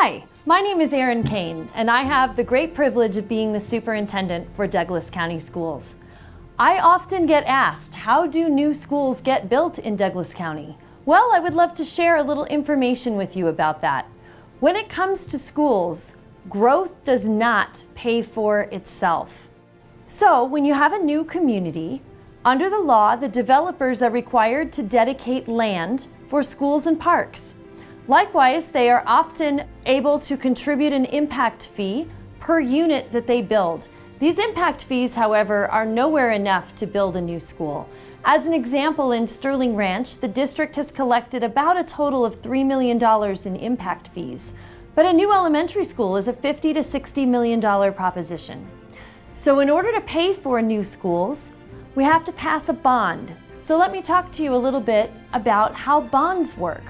Hi, my name is Erin Kane, and I have the great privilege of being the superintendent for Douglas County Schools. I often get asked, how do new schools get built in Douglas County? Well, I would love to share a little information with you about that. When it comes to schools, growth does not pay for itself. So when you have a new community, under the law, the developers are required to dedicate land for schools and parks. Likewise, they are often able to contribute an impact fee per unit that they build. These impact fees, however, are nowhere enough to build a new school. As an example, in Sterling Ranch, the district has collected about a total of $3 million in impact fees. But a new elementary school is a $50 to $60 million proposition. So in order to pay for new schools, we have to pass a bond. So let me talk to you a little bit about how bonds work.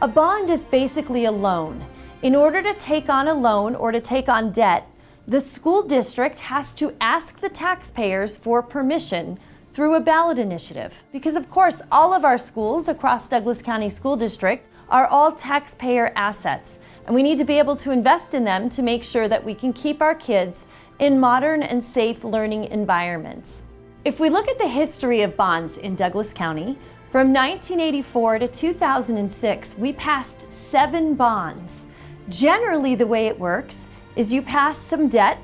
A bond is basically a loan. In order to take on a loan or to take on debt, the school district has to ask the taxpayers for permission through a ballot initiative. Because of course, all of our schools across Douglas County School District are all taxpayer assets, and we need to be able to invest in them to make sure that we can keep our kids in modern and safe learning environments. If we look at the history of bonds in Douglas County, from 1984 to 2006, we passed 7 bonds. Generally, the way it works is you pass some debt,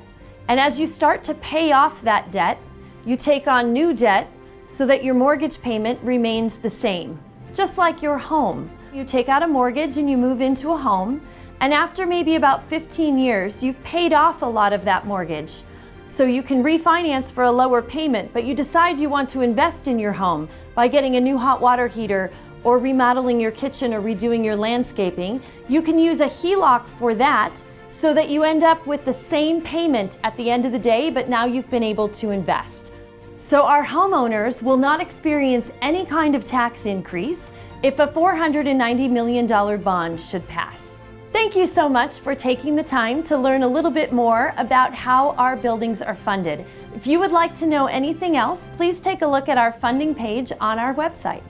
and as you start to pay off that debt, you take on new debt so that your mortgage payment remains the same. Just like your home. You take out a mortgage and you move into a home, and after maybe about 15 years, you've paid off a lot of that mortgage. So you can refinance for a lower payment, but you decide you want to invest in your home by getting a new hot water heater or remodeling your kitchen or redoing your landscaping. You can use a HELOC for that so that you end up with the same payment at the end of the day, but now you've been able to invest. So our homeowners will not experience any kind of tax increase if a $490 million bond should pass. Thank you so much for taking the time to learn a little bit more about how our buildings are funded. If you would like to know anything else, please take a look at our funding page on our website.